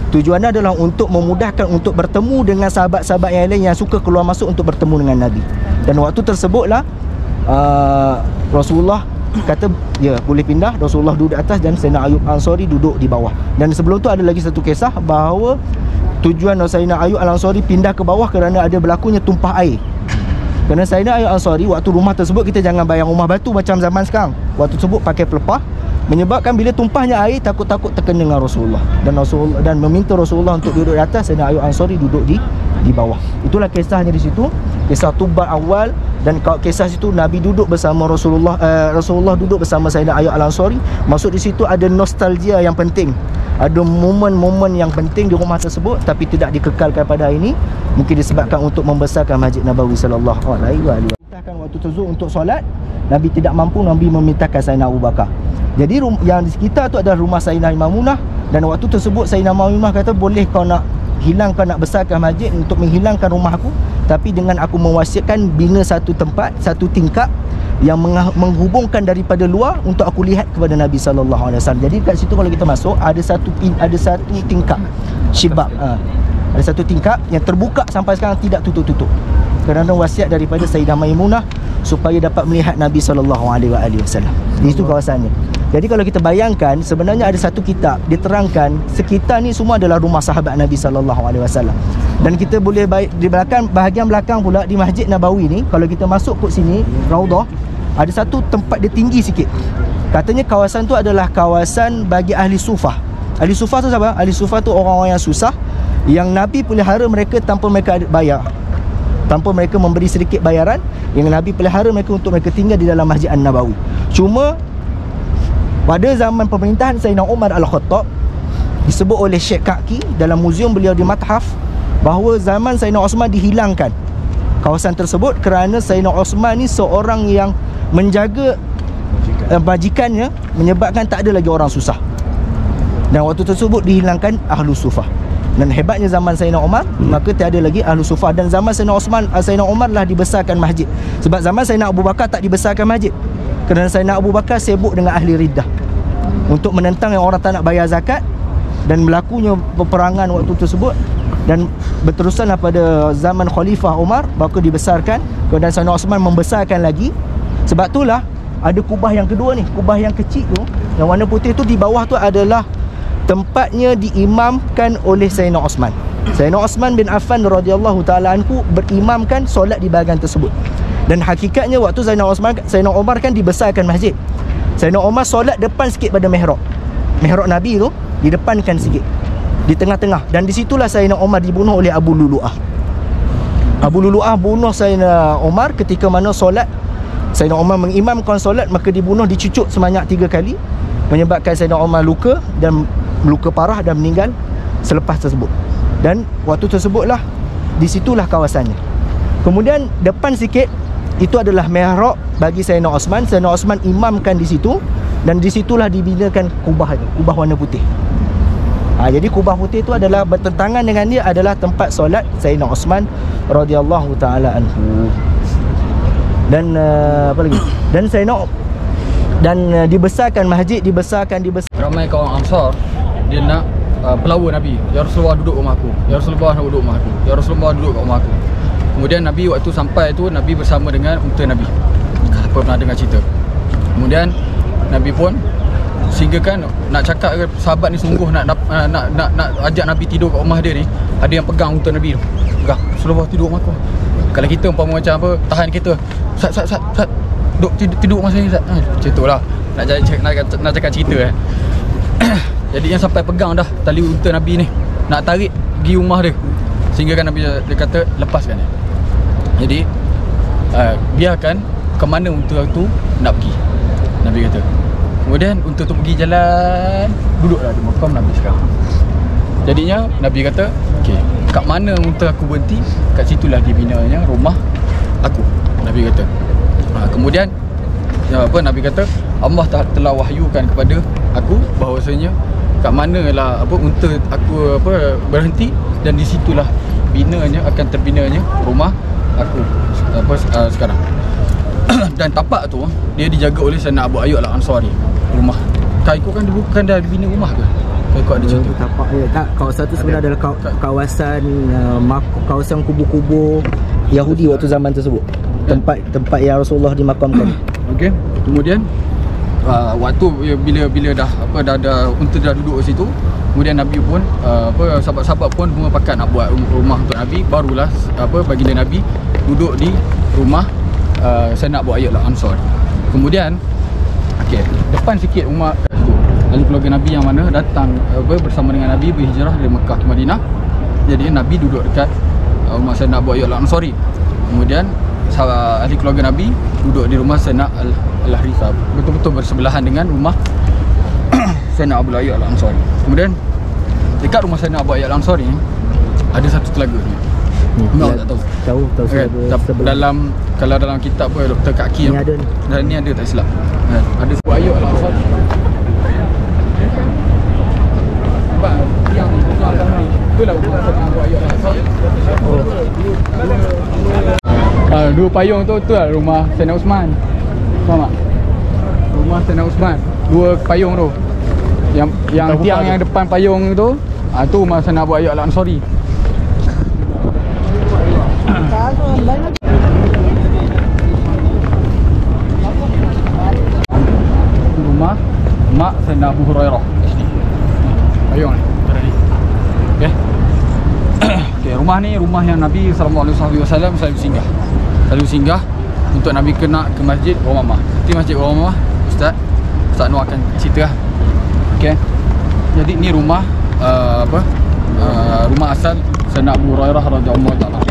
tujuannya adalah untuk memudahkan untuk bertemu dengan sahabat-sahabat yang lain yang suka keluar masuk untuk bertemu dengan Nabi. Dan waktu tersebutlah Rasulullah kata, ya boleh pindah. Rasulullah duduk di atas dan Sayyidina Ayub Al-Ansari duduk di bawah. Dan sebelum tu ada lagi satu kisah bahawa tujuan Sayyidina Ayub Al-Ansari pindah ke bawah kerana ada berlakunya tumpah air. Kerana Sayyidina Ayub Al-Ansari waktu rumah tersebut, kita jangan bayang rumah batu macam zaman sekarang. Waktu tersebut pakai pelepah, menyebabkan bila tumpahnya air takut-takut terkena dengan Rasulullah. Dan meminta Rasulullah untuk duduk di atas, Sayyidina Ayub Al-Ansari duduk di bawah. Itulah kisahnya di situ, kisah Tuba' Awal. Dan kalau kisah situ Nabi duduk bersama Rasulullah, Rasulullah duduk bersama Sayyidina Ayub Al-Ansari. Maksud di situ ada nostalgia yang penting, ada momen-momen yang penting di rumah tersebut, tapi tidak dikekalkan pada hari ini. Mungkin disebabkan untuk membesarkan Masjid Nabawi sallallahu alaihi wasallam. Waktu tersebut untuk solat, Nabi tidak mampu, Nabi memintakan Sayyidina Abu Bakar. Jadi yang di sekitar tu adalah rumah Sayyidina Maimunah. Dan waktu tersebut Sayyidina Maimunah kata, boleh kau nak hilang, kau nak besarkan masjid untuk menghilangkan rumah aku, tapi dengan aku mewasiatkan bina satu tempat, satu tingkap yang menghubungkan daripada luar untuk aku lihat kepada Nabi sallallahu alaihi wasallam. Jadi kat situ kalau kita masuk ada satu tingkap syibab, ada satu tingkap yang terbuka sampai sekarang tidak tutup-tutup kerana wasiat daripada Sayyidah Maimunah supaya dapat melihat Nabi sallallahu alaihi wasallam. Di situ kawasannya. Jadi kalau kita bayangkan, sebenarnya ada satu kitab diterangkan sekitar ni semua adalah rumah sahabat Nabi SAW. Dan kita boleh di belakang, bahagian belakang pula di Masjid Nabawi ni, kalau kita masuk kat sini Raudhah, ada satu tempat dia tinggi sikit. Katanya kawasan tu adalah kawasan bagi ahli sufah. Ahli sufah tu siapa? Ahli sufah tu orang-orang yang susah, yang Nabi pelihara mereka tanpa mereka bayar, tanpa mereka memberi sedikit bayaran, yang Nabi pelihara mereka untuk mereka tinggal di dalam Masjid An-Nabawi. Cuma pada zaman pemerintahan Sayyidina Umar Al-Khattab, disebut oleh Syekh Kaki dalam muzium beliau di Mathaf, bahawa zaman Sayyidina Osman dihilangkan kawasan tersebut kerana Sayyidina Osman ni seorang yang menjaga bajikannya, menyebabkan tak ada lagi orang susah. Dan waktu tersebut dihilangkan ahlu sufah. Dan hebatnya zaman Sayyidina Umar, maka tiada lagi ahlu sufah. Dan zaman Sayyidina Umar lah dibesarkan masjid. Sebab zaman Sayyidina Abu Bakar tak dibesarkan masjid, kerana Sayyidina Abu Bakar sibuk dengan ahli riddah untuk menentang yang orang tak nak bayar zakat, dan berlakunya peperangan waktu tersebut. Dan berterusanlah pada zaman Khalifah Umar, baru dibesarkan. Kemudian Sayyidina Osman membesarkan lagi. Sebab itulah ada kubah yang kedua ni, kubah yang kecil tu, yang warna putih tu, di bawah tu adalah tempatnya diimamkan oleh Sayyidina Osman. Sayyidina Osman bin Affan radhiyallahu taala anhu berimamkan solat di bahagian tersebut. Dan hakikatnya waktu Sayyidina Umar kan dibesarkan masjid, Sayyidina Umar solat depan sikit pada mihrab. Mihrab Nabi tu didepankan sikit, di tengah-tengah. Dan di situlah Sayyidina Umar dibunuh oleh Abu Lulu'ah. Abu Lulu'ah bunuh Sayyidina Umar ketika mana solat. Sayyidina Umar mengimamkan solat, maka dibunuh, dicucuk sebanyak 3 kali, menyebabkan Sayyidina Umar luka, dan luka parah, dan meninggal selepas tersebut. Dan waktu tersebutlah, di situlah kawasannya. Kemudian depan sikit itu adalah mihrab bagi Sayyidina Osman. Sayyidina Osman imamkan di situ, dan di situlah dibinakan kubah itu, kubah warna putih. Jadi kubah putih itu adalah bertentangan dengan dia adalah tempat solat Sayyidina Osman radhiyallahu taala anhu. Dan apa lagi? Dan Sayyidina dibesarkan masjid, dibesarkan. Ramai kawan Ansar dia nak pelawar Nabi. Ya Rasulullah, duduk rumah aku. Ya Rasulullah, duduk rumah aku. Ya Rasulullah, duduk kat rumah aku. Kemudian Nabi waktu sampai tu, Nabi bersama dengan unta Nabi. Apa pernah dengar cerita. Kemudian Nabi pun sehinggakan nak cakap ke sahabat ni sungguh nak ajak Nabi tidur kat rumah dia ni, ada yang pegang unta Nabi tu. Pegang, Rasulullah tidur rumah aku. Kalau kita umpama macam apa, tahan kereta, Sat, duduk tidur rumah saya, Sat. Macam tu lah nak cakap cerita Jadi yang sampai pegang dah tali unta Nabi ni, nak tarik pergi rumah dia, sehingga kan Nabi dia kata lepaskan dia. Jadi biarkan ke mana unta tu nak pergi, Nabi kata. Kemudian unta tu pergi jalan, duduklah di makam Nabi sekarang. Jadinya Nabi kata, okey, kat mana unta aku berhenti, kat situlah dibinanya rumah aku, Nabi kata. Kemudian Nabi kata Allah telah wahyukan kepada aku bahawasanya kat manalah unta aku berhenti, dan di situlah akan terbinanya rumah aku sekarang. Dan tapak tu dia dijaga oleh Sayyidina Abu Ayyub Al-Ansari. Rumah Kaiku kan dia bukan dah dibina rumah ke? Kaiku ada cerita tapak dia tak. Kawasan tu sebenarnya adalah kawasan kubu-kubu Yahudi waktu zaman tersebut. Tempat yang Rasulullah dimakamkan. Okey. Kemudian waktu bila dah unta dah duduk di situ, kemudian Nabi pun sahabat-sahabat pun semua pakat nak buat rumah untuk Nabi. Barulah baginda Nabi duduk di rumah Sayyidina Abu Ayyub Al-Ansari. Kemudian depan sikit rumah tu, ahli keluarga Nabi yang mana datang bersama dengan Nabi berhijrah dari Mekah ke Madinah. Jadi Nabi duduk dekat rumah Sayyidina Abu Ayyub Al-Ansari. Kemudian ahli keluarga Nabi duduk di rumah Sayyidina Al-Harithah, betul-betul bersebelahan dengan rumah Sayyidina Abu Ayyub Al-Ansari. Kemudian dekat rumah Sayyidina Abu Ayyub Al-Ansari ada satu telaga ni. Tak tahu. Tahu dalam, kalau dalam kitab Dr. Kaki ni ada ni. Dan ni ada tak silap. Ada Abu Ayyub Al-Ansari. Nampak yang belakang ni. Itulah rumah Abu Ayyub Al-Ansari. Dua payung tu lah rumah Sayyidina Osman. Faham tak? Rumah Sayyidina Osman. Dua payung tu. Yang tiang yang depan payung tu, tu rumah Sayyidina Abu Ayyub Al-Ansari. Rumah Sayyidina Abu Hurairah di sini. Ayuh ni, ni. Okey. Okey, rumah ni rumah yang Nabi SAW selalu singgah untuk Nabi kena ke Masjid Ghamamah. Di Masjid Ghamamah, Ustaz Noor akan cerita. Okey. Jadi ni rumah rumah asal Sayyidina Abu Hurairah radhiyallahu ta'ala.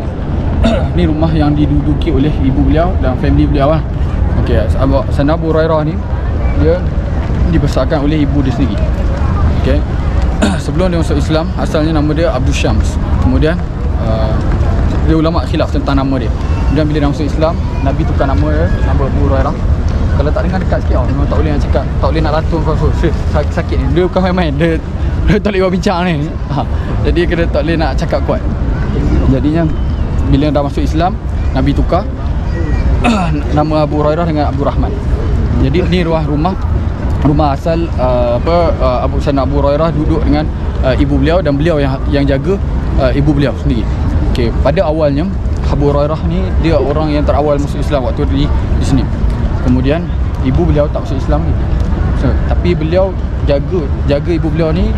Ni rumah yang diduduki oleh ibu beliau dan family beliau lah. Okey, Sayyidina Abu Hurairah ni dia dibesarkan oleh ibu dia sendiri. Okey. Sebelum dia masuk Islam, asalnya nama dia Abdul Syams. Kemudian dia ulama khilaf tentang nama dia. Kemudian bila dia masuk Islam, Nabi tukar nama dia, nama Abu Hurairah. Kalau tak dengar dekat sikit memang tak boleh nak cakap, tak boleh nak ratung kau sakit ni. Dia bukan main-main, dia tak boleh buat bincang ni. Jadi kena tak boleh nak cakap kuat. Jadinya bila dah masuk Islam, Nabi tukar nama Abu Hurairah dengan Abdul Rahman. Jadi ni rumah asal Sayyidina Abu Hurairah duduk dengan ibu beliau dan beliau yang jaga ibu beliau sendiri. Okey, pada awalnya Abu Hurairah ni dia orang yang terawal masuk Islam waktu di sini. Kemudian ibu beliau tak masuk Islam ni. Tapi beliau jaga ibu beliau ni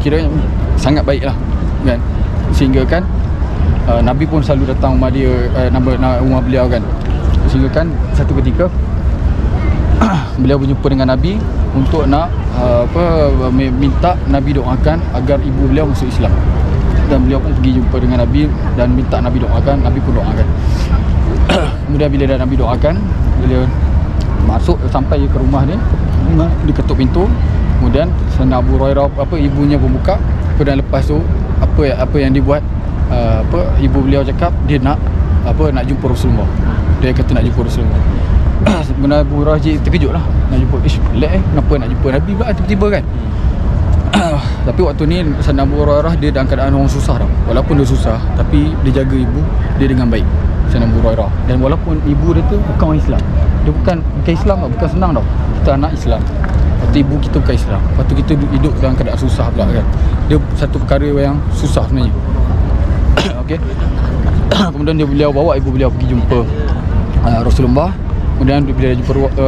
kira sangat baiklah kan. Sehingga kan Nabi pun selalu datang rumah dia, rumah beliau kan. Sehingga kan satu ketika beliau berjumpa dengan Nabi untuk nak minta Nabi doakan agar ibu beliau masuk Islam. Dan beliau pun pergi jumpa dengan Nabi dan minta Nabi doakan. Nabi pun doakan. Kemudian bila dah Nabi doakan, beliau masuk sampai ke rumah dia, diketuk pintu. Kemudian Sayyidina Abu Hurairah ibunya pun buka. Kemudian lepas tu apa yang dibuat, ibu beliau cakap dia nak jumpa Rasulullah. Dia kata nak jumpa Rasulullah. Sebenarnya Abu Hurairah terkejut lah, nak jumpa pelik kenapa nak jumpa Nabi pula tiba-tiba kan. Tapi waktu ni Sayyidina Abu Hurairah dia dalam keadaan orang susah tau. Walaupun dia susah, tapi dia jaga ibu dia dengan baik, Sayyidina Abu Hurairah. Dan walaupun ibu dia tu bukan orang Islam, dia bukan Islam, bukan senang tau. Kita anak Islam, waktu ibu kita bukan Islam, lepas tu kita hidup dalam keadaan susah pula kan. Dia satu perkara yang susah sebenarnya. Okey. Kemudian beliau bawa ibu beliau pergi jumpa Rasulullah. Kemudian bila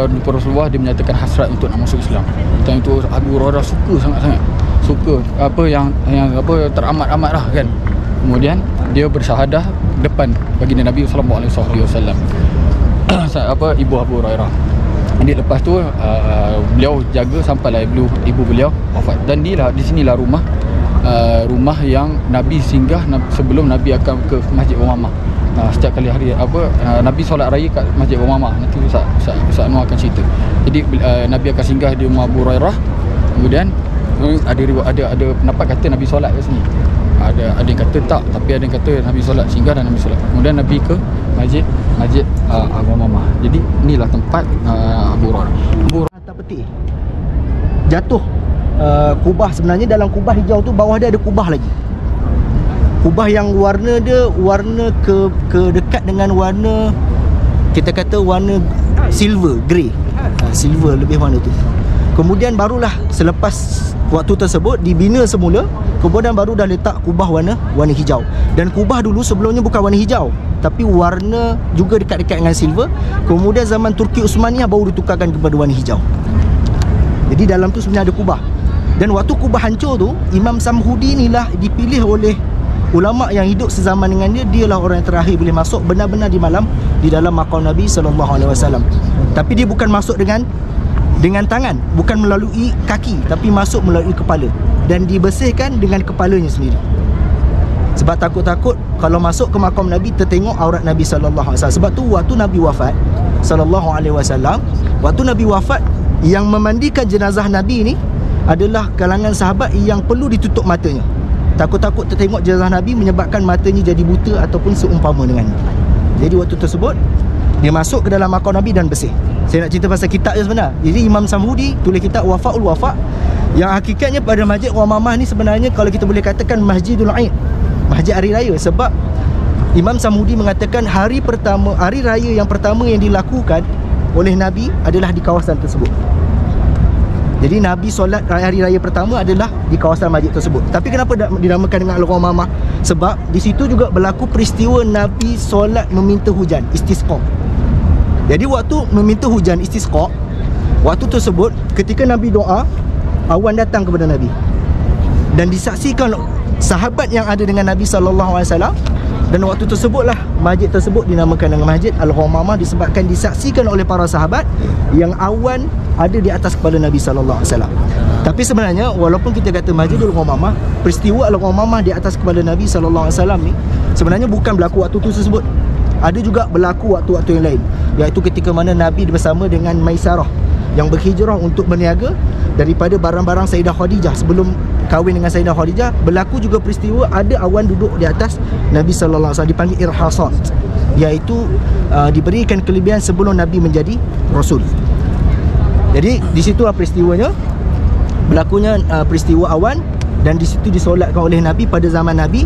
jumpa Rasulullah, dia menyatakan hasrat untuk nak masuk Islam. Dan itu Abu Hurairah suka sangat-sangat. Suka yang teramat-amat lah kan. Kemudian dia bersyahadah depan baginda Nabi sallallahu alaihi wasallam. Ibu Abu Hurairah. Jadi lepas tu beliau jaga sampailah ibu beliau wafat. Dan di sinilah rumah yang Nabi singgah sebelum Nabi akan ke Masjid Ghamamah. Setiap kali hari Nabi solat raya kat Masjid Ghamamah. Nanti Ustaz Noor akan cerita. Jadi Nabi akan singgah di rumah Abu Hurairah. Kemudian ada pendapat kata Nabi solat kat sini. Ada yang kata tak, tapi ada yang kata Nabi solat, singgah dan Nabi solat. Kemudian Nabi ke Masjid Ghamamah. Jadi inilah tempat Abu Hurairah. Tak peti jatuh kubah. Sebenarnya dalam kubah hijau tu bawah dia ada kubah lagi. Kubah yang warna dia ke dekat dengan warna, kita kata warna silver, grey. Silver lebih warna tu. Kemudian barulah selepas waktu tersebut dibina semula, kemudian baru dah letak kubah warna hijau. Dan kubah dulu sebelumnya bukan warna hijau, tapi warna juga dekat-dekat dengan silver. Kemudian zaman Turki Uthmaniyah baru ditukarkan kepada warna hijau. Jadi dalam tu sebenarnya ada kubah. Dan waktu kubah hancur tu, Imam Samhudi inilah dipilih oleh ulama yang hidup sezaman dengan dia. Dialah orang yang terakhir boleh masuk benar-benar di dalam maqam Nabi SAW. Tapi dia bukan masuk dengan tangan, bukan melalui kaki, tapi masuk melalui kepala. Dan dibersihkan dengan kepalanya sendiri. Sebab takut-takut kalau masuk ke maqam Nabi tertengok aurat Nabi SAW. Sebab tu waktu Nabi wafat SAW, waktu Nabi wafat, yang memandikan jenazah Nabi ni adalah kalangan sahabat yang perlu ditutup matanya. Takut-takut tertengok jenazah Nabi menyebabkan matanya jadi buta ataupun seumpama dengannya. Jadi waktu tersebut dia masuk ke dalam maqam Nabi dan bersih. Saya nak cerita pasal kitab je sebenarnya. Jadi Imam Samhudi tulis kitab Wafaul Wafa, yang hakikatnya pada Masjid Ghamamah ni sebenarnya kalau kita boleh katakan Masjidul Aid, masjid hari raya. Sebab Imam Samhudi mengatakan hari raya yang pertama yang dilakukan oleh Nabi adalah di kawasan tersebut. Jadi Nabi solat hari raya pertama adalah di kawasan masjid tersebut. Tapi kenapa dinamakan dengan Al-Ghamamah? Sebab di situ juga berlaku peristiwa Nabi solat meminta hujan, istisqa. Jadi waktu meminta hujan istisqa, Waktu tersebut ketika Nabi doa, awan datang kepada Nabi. Dan disaksikan sahabat yang ada dengan Nabi SAW. Dan waktu tersebutlah masjid tersebut dinamakan dengan Masjid Al-Ghamamah, disebabkan disaksikan oleh para sahabat yang awan ada di atas kepala Nabi SAW. Tapi sebenarnya walaupun kita kata Masjidul Ghamamah, peristiwa Al-Ghamamah di atas kepala Nabi SAW ni sebenarnya bukan berlaku waktu tersebut. Ada juga berlaku waktu-waktu yang lain, iaitu ketika mana Nabi bersama dengan Maisarah yang berhijrah untuk berniaga daripada barang-barang Sayyidah Khadijah. Sebelum kahwin dengan Sayyidah Khadijah, berlaku juga peristiwa ada awan duduk di atas Nabi SAW, dipanggil irhasat, iaitu diberikan kelebihan sebelum Nabi menjadi Rasul. Jadi di situ peristiwanya, berlakunya peristiwa awan, dan di situ disolatkan oleh Nabi pada zaman Nabi.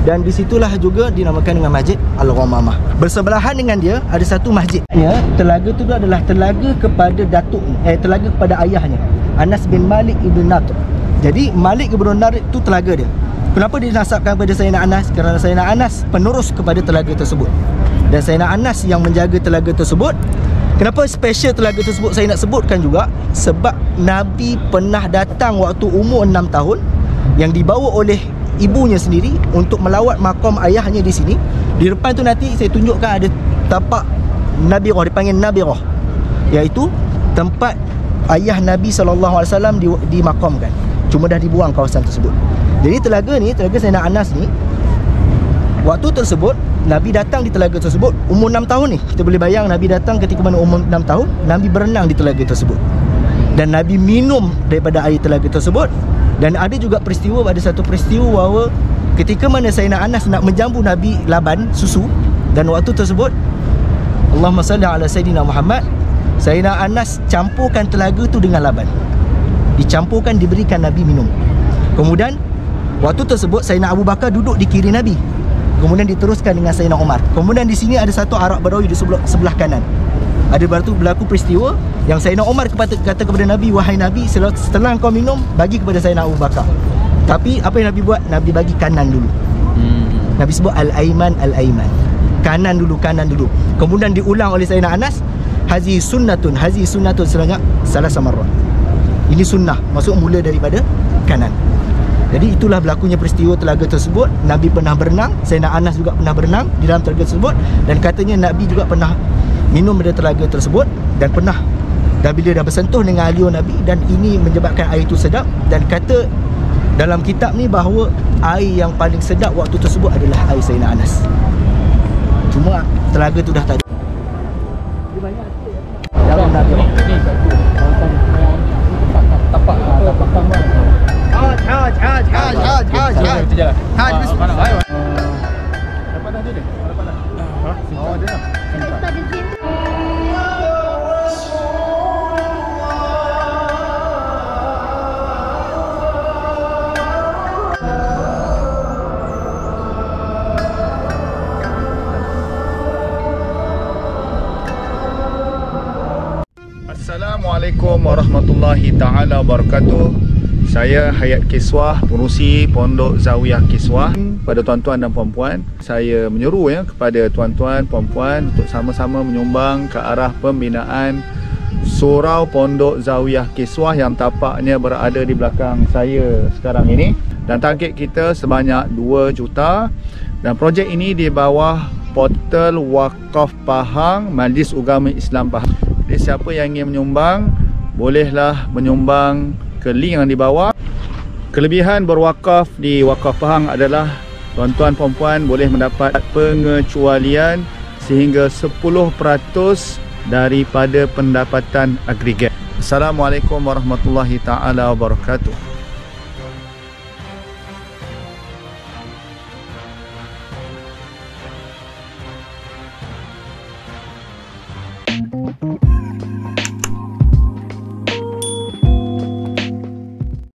Dan disitulah juga dinamakan dengan Masjid Al-Ghamamah. Bersebelahan dengan dia ada satu masjid. Ya, telaga itu adalah telaga kepada datuk, telaga kepada ayahnya, Anas bin Malik ibn Nadr. Jadi Malik ibn Nadr itu telaga dia. Kenapa dinasabkan kepada Sayyidina Anas? Kerana Sayyidina Anas penerus kepada telaga tersebut. Dan Sayyidina Anas yang menjaga telaga tersebut. Kenapa special telaga tersebut saya nak sebutkan juga? Sebab Nabi pernah datang waktu umur 6 tahun yang dibawa oleh ibunya sendiri untuk melawat makam ayahnya di sini. Di depan tu nanti saya tunjukkan ada tapak Nabirah, dipanggil Nabirah, iaitu tempat ayah Nabi SAW dimakamkan. Cuma dah dibuang kawasan tersebut. Jadi telaga ni, telaga Sayyidina Anas ni, waktu tersebut Nabi datang di telaga tersebut umur 6 tahun ni. Kita boleh bayang Nabi datang ketika mana umur 6 tahun, Nabi berenang di telaga tersebut. Dan Nabi minum daripada air telaga tersebut. Dan ada juga peristiwa, ada satu peristiwa bahawa ketika mana Sayyidina Anas nak menjambu Nabi laban susu, dan waktu tersebut Allahumma salli ala Sayyidina Muhammad, Sayyidina Anas campurkan telaga tu dengan laban, dicampurkan, diberikan Nabi minum. Kemudian waktu tersebut Sayyidina Abu Bakar duduk di kiri Nabi, kemudian diteruskan dengan Sayyidina Umar. Kemudian di sini ada satu Arab Badawi di sebelah kanan. Ada berlaku peristiwa yang Sayyidina Umar kata kepada Nabi, wahai Nabi, setelah kau minum, bagi kepada Sayyidina Abu Bakar. Tapi apa yang Nabi buat? Nabi bagi kanan dulu. Nabi sebut al-aiman, al-aiman, kanan dulu, kanan dulu. Kemudian diulang oleh Sayyidina Anas, hazi sunnatun sebanyak salah samarrat. Ini sunnah, maksud mula daripada kanan. Jadi itulah berlakunya peristiwa telaga tersebut. Nabi pernah berenang, Sayyidina Anas juga pernah berenang di dalam telaga tersebut. Dan katanya Nabi juga pernah minum dari telaga tersebut, dan pernah, dan bila dah bersentuh dengan aliur Nabi, dan ini menyebabkan air itu sedap. Dan kata dalam kitab ni bahawa air yang paling sedap waktu tersebut adalah air Sayyidina Anas. Cuma telaga tu dah tak ada. Dia banyak sikit ya. Dalam Nabi ni tapak tambang. Haj bismillah. Dapat dah dia ni? Dapat dah. Ha? Oh, ada dah. Assalamualaikum warahmatullahi ta'ala wabarakatuh. Saya Hayat Kiswah, pengurusi Pondok Zawiyah Kiswah. Pada tuan-tuan dan puan-puan, saya menyeru kepada tuan-tuan puan-puan untuk sama-sama menyumbang ke arah pembinaan surau Pondok Zawiyah Kiswah yang tapaknya berada di belakang saya sekarang ini. Dan target kita sebanyak 2 juta. Dan projek ini di bawah Portal Wakaf Pahang, Majlis Ugama Islam Pahang. Jadi siapa yang ingin menyumbang, bolehlah menyumbang ke link yang di bawah. Kelebihan berwakaf di Wakaf Pahang adalah tuan-tuan puan-puan boleh mendapat pengecualian sehingga 10% daripada pendapatan agregat. Assalamualaikum warahmatullahi taala wabarakatuh.